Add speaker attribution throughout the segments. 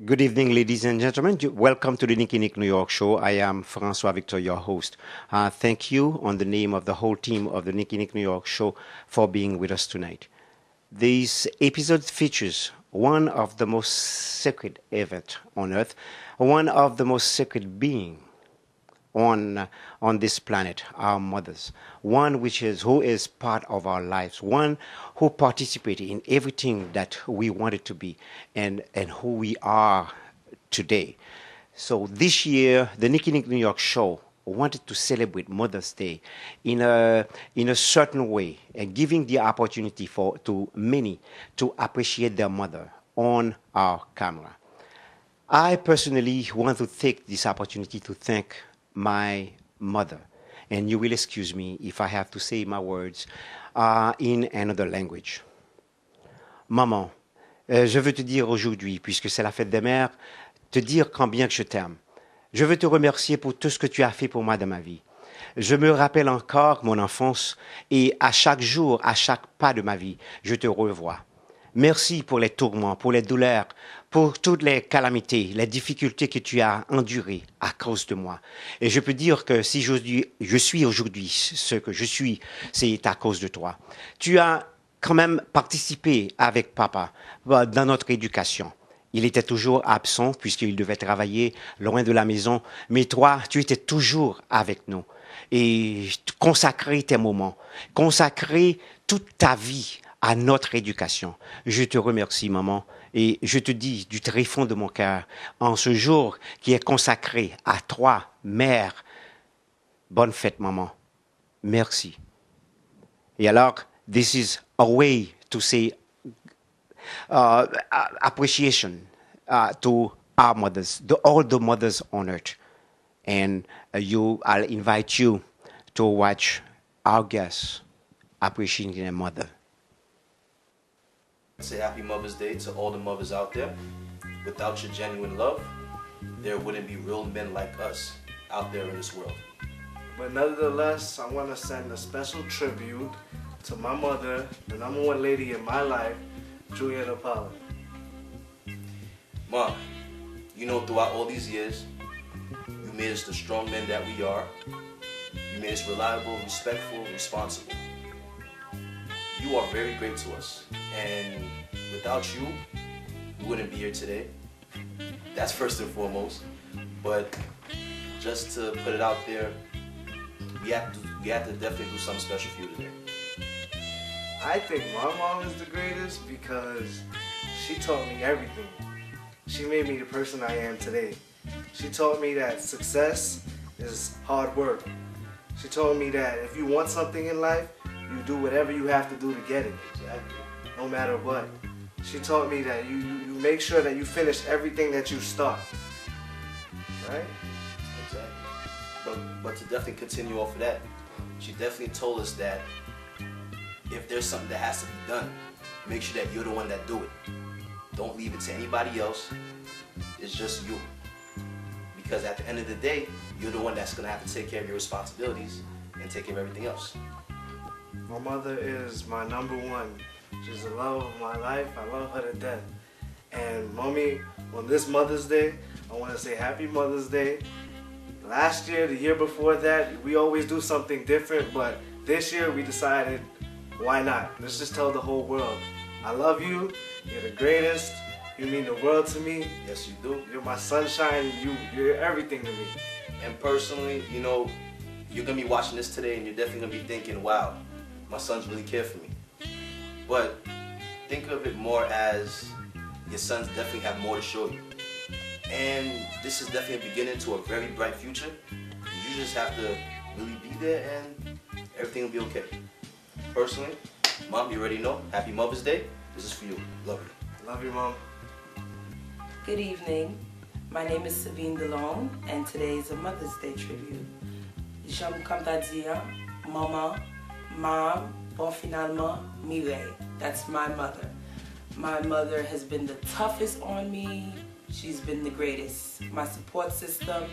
Speaker 1: Good evening, ladies and gentlemen. Welcome to the Nicky Nick New York show. I am Francois Victor, your host. Thank you on the name of the whole team of the Nicky Nick New York show for being with us tonight. This episode features one of the most sacred events on earth, one of the most sacred beings on this planet, our mothers, one which is who is part of our lives, one who participated in everything that we wanted to be and who we are today. So this year, the Nicky Nick New York show wanted to celebrate Mother's Day in a certain way and giving the opportunity to many to appreciate their mother on our camera. I personally want to take this opportunity to thank my mother. And you will excuse me if I have to say my words in another language. Maman, je veux te dire aujourd'hui, puisque c'est la fête des mères, te dire combien que je t'aime. Je veux te remercier pour tout ce que tu as fait pour moi dans ma vie. Je me rappelle encore mon enfance et à chaque jour, à chaque pas de ma vie, je te revois. Merci pour les tourments, pour les douleurs, pour toutes les calamités, les difficultés que tu as endurées à cause de moi. Et je peux dire que si je suis aujourd'hui ce que je suis, c'est à cause de toi. Tu as quand même participé avec papa dans notre éducation. Il était toujours absent puisqu'il devait travailler loin de la maison, mais toi, tu étais toujours avec nous. Et consacrer tes moments, consacrer toute ta vie à notre éducation. Je te remercie, maman, et je te dis du très fond de mon cœur, en ce jour qui est consacré à toi, mère, bonne fête, maman. Merci. Et alors, this is a way to say appreciation to our mothers, all the mothers on earth. And I'll invite you to watch our guests appreciating their mother.
Speaker 2: Say happy Mother's Day to all the mothers out there. Without your genuine love, there wouldn't be real men like us out there in this world.
Speaker 3: But nevertheless, I want to send a special tribute to my mother, the number one lady in my life, Juliana Pollard.
Speaker 2: Mom, you know throughout all these years, you made us the strong men that we are. You made us reliable, respectful, responsible. You are very great to us, and without you, we wouldn't be here today. That's first and foremost. But just to put it out there, we have to definitely do something special for you today.
Speaker 3: I think my mom is the greatest because she taught me everything. She made me the person I am today. She taught me that success is hard work. She told me that if you want something in life, you do whatever you have to do to get it, no matter what. She taught me that you make sure that you finish everything that you start, right?
Speaker 2: Exactly. But to definitely continue off of that, she definitely told us that if there's something that has to be done, make sure that you're the one that do it. Don't leave it to anybody else. It's just you. Because at the end of the day, you're the one that's going to have to take care of your responsibilities and take care of everything else.
Speaker 3: My mother is my number one. She's the love of my life. I love her to death. And Mommy, on this Mother's Day, I want to say Happy Mother's Day. Last year, the year before that, we always do something different, but this year we decided, why not? Let's just tell the whole world, I love you, you're the greatest, you mean the world to me.
Speaker 2: Yes, you do.
Speaker 3: You're my sunshine, you're everything to me.
Speaker 2: And personally, you know, you're going to be watching this today and you're definitely going to be thinking, wow, my sons really care for me. But think of it more as your sons definitely have more to show you. And this is definitely a beginning to a very bright future. You just have to really be there and everything will be okay. Personally, Mom, you already know, Happy Mother's Day. This is for you. Love you.
Speaker 3: Love you, Mom.
Speaker 4: Good evening. My name is Sabine DeLong, and today is a Mother's Day tribute. J'aime comme t'as dit, Maman, Mom, bon finalement, Mireille. That's my mother. My mother has been the toughest on me. She's been the greatest. My support system.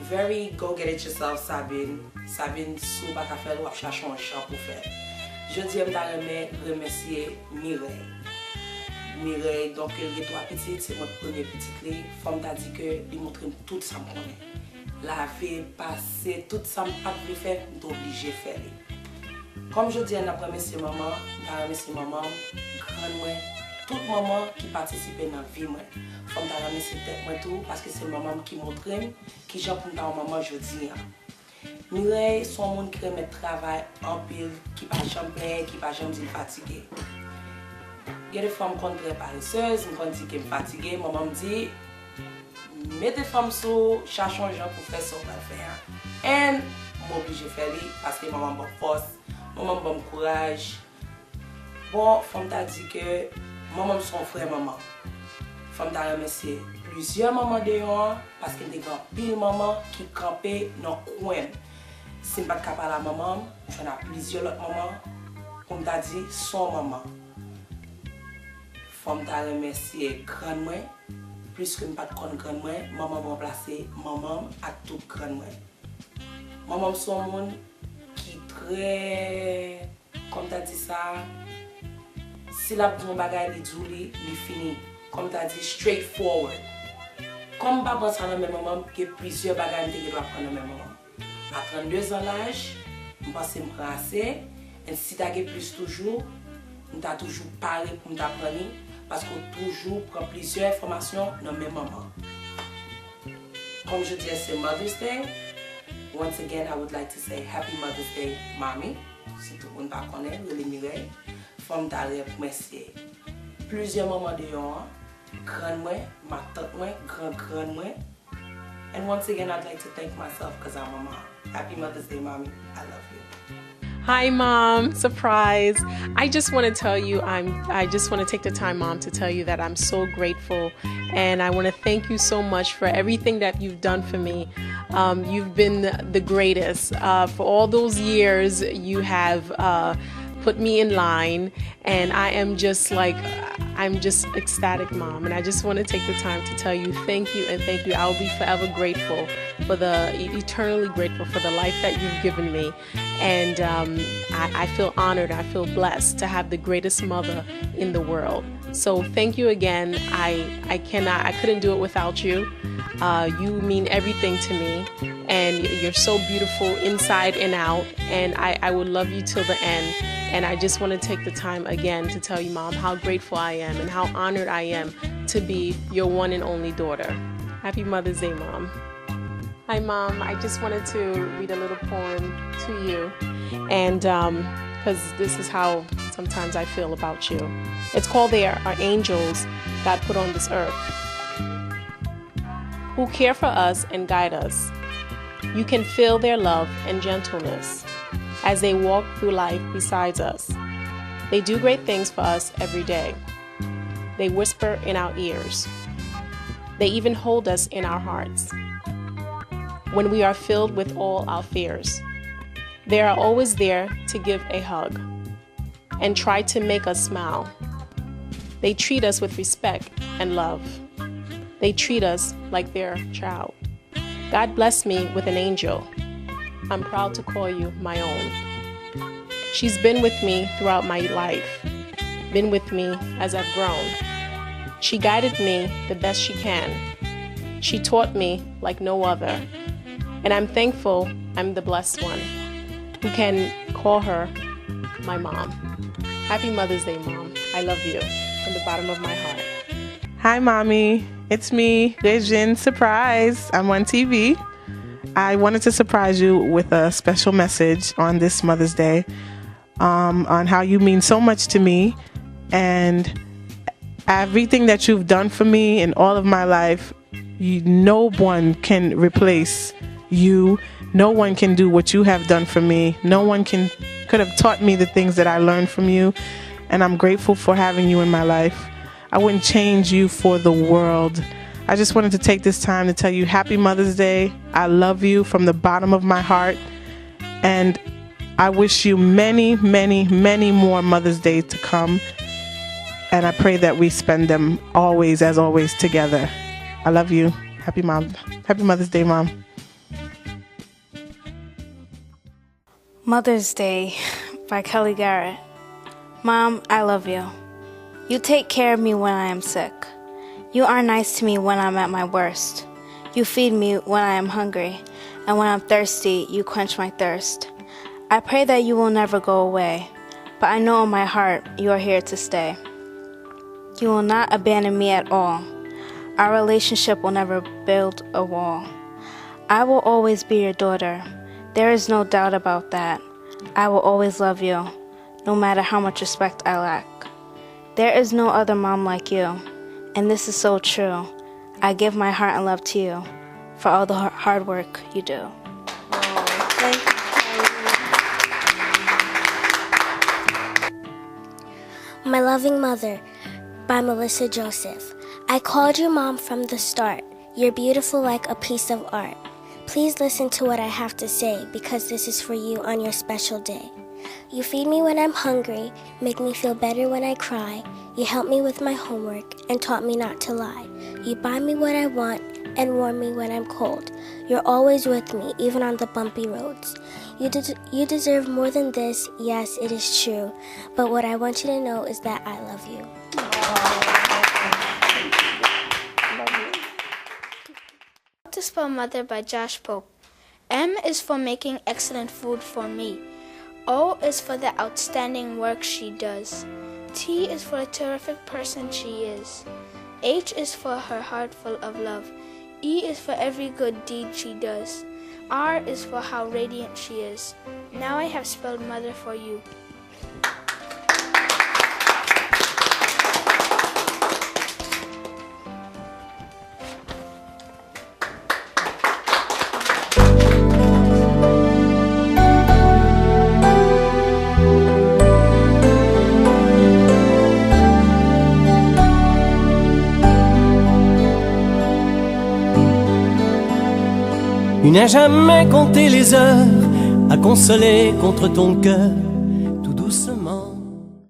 Speaker 4: Very go get it yourself, Sabine. Sabine, sou baka fè ou ap chachon chan pou fè. Je di m'ta remercier Mireille. Mireille, donc il y a 3 petites, c'est mon premier petit clé. Femme t'a dit que il montre tout ça me connaît. La vie passée, tout ça me pas de faire, je obligé de faire. Comme je dis, on remercie maman, on remercie maman, grande moi, toute maman qui participe dans la vie moi. Femme t'a remercie tête moi tout parce que c'est maman qui montre qui j'en pour dans maman je dis. Mireille, son monde qui remet travail en pile, qui pas jamais qui pas jamais fatigué. Il y a des femmes qui sont très paresseuses, qui sont fatiguées. Maman me dit, mettez les femmes sur, cherchons les gens pour faire ce qu'on va faire. Et je m'oblige de faire parce que maman me force, maman me courage. Bon, femme t'a dit que maman son frère maman. Femme t'a remercié plusieurs mamans dehors parce qu'il y a des pile mamans qui campaient dans le coin. Si je ne suis pas capable à la maman, j'en ai plusieurs autres mamans, comme t'a dit, son maman. Femme t'a remercié grand moi, plus que je ne pas de grand moi, maman m'a remplacé maman à tout grand moi. Maman c'est un monde qui très, comme tu as dit ça, si la bonne bagaille il fini. Comme tu as dit, straightforward. Comme pas penser à la même maman, que plusieurs bagailles que je dois prendre à la même maman. À 32 ans l'âge, je pense que je me prends assez. Et si tu as plus toujours, tu as toujours parlé pour m'apprendre. Parce qu'on toujours prend plusieurs informations dans mes mamans. Comme je disais, c'est Mother's Day. Once again, I would like to say Happy Mother's Day, Mommy. Si tout le monde ne connaît, Lily Mireille. Femme d'aller remercier plusieurs mamans dehors, grand moi, ma tante moi, grand moi. And once again, I'd like to thank myself because I'm a mom. Happy Mother's Day, Mommy. I love you.
Speaker 5: Hi, Mom. Surprise. I just want to tell you, I just want to take the time, Mom, to tell you that I'm so grateful. And I want to thank you so much for everything that you've done for me. You've been the greatest. For all those years, you have put me in line. And I am just like, I'm just ecstatic, Mom. And I just want to take the time to tell you thank you and thank you. I will be forever grateful for eternally grateful for the life that you've given me. And I feel honored, I feel blessed to have the greatest mother in the world. So thank you again. I couldn't do it without you. You mean everything to me, and you're so beautiful inside and out, and I would love you till the end. And I just want to take the time again to tell you, Mom, how grateful I am and how honored I am to be your one and only daughter. Happy Mother's Day, Mom. Hi, Mom. I just wanted to read a little poem to you, and because this is how sometimes I feel about you. It's called "They Are Angels God Put on This Earth, who care for us and guide us. You can feel their love and gentleness as they walk through life beside us. They do great things for us every day. They whisper in our ears. They even hold us in our hearts when we are filled with all our fears. They are always there to give a hug and try to make us smile. They treat us with respect and love. They treat us like their child. God bless me with an angel. I'm proud to call you my own. She's been with me throughout my life, been with me as I've grown. She guided me the best she can. She taught me like no other. And I'm thankful I'm the blessed one who can call her my mom. Happy Mother's Day, Mom. I love you from the bottom of my heart.
Speaker 6: Hi, Mommy. It's me, Regine. Surprise. I'm on TV. I wanted to surprise you with a special message on this Mother's Day on how you mean so much to me and everything that you've done for me in all of my life. No one can replace you. No one can do what you have done for me. No one could have taught me the things that I learned from you. And I'm grateful for having you in my life. I wouldn't change you for the world. I just wanted to take this time to tell you Happy Mother's Day. I love you from the bottom of my heart. And I wish you many, many, many more Mother's Days to come. And I pray that we spend them always, as always, together. I love you. Happy Mother's Day, Mom.
Speaker 7: Mother's Day by Kelly Garrett. Mom, I love you. You take care of me when I am sick. You are nice to me when I'm at my worst. You feed me when I am hungry, and when I'm thirsty, you quench my thirst. I pray that you will never go away, but I know in my heart you are here to stay. You will not abandon me at all. Our relationship will never build a wall. I will always be your daughter. There is no doubt about that. I will always love you, no matter how much respect I lack. There is no other mom like you, and this is so true. I give my heart and love to you for all the hard work you do.
Speaker 8: Thank you. My Loving Mother by Melissa Joseph. I called you Mom from the start. You're beautiful like a piece of art. Please listen to what I have to say, because this is for you on your special day. You feed me when I'm hungry, make me feel better when I cry. You help me with my homework and taught me not to lie. You buy me what I want and warm me when I'm cold. You're always with me, even on the bumpy roads. You deserve more than this, yes, it is true. But what I want you to know is that I love you.
Speaker 9: To Spell Mother by Josh Pope. M is for making excellent food for me. O is for the outstanding work she does. T is for the terrific person she is. H is for her heart full of love. E is for every good deed she does. R is for how radiant she is. Now I have spelled Mother for you.
Speaker 10: Tu n'as jamais compté les heures à consoler contre ton cœur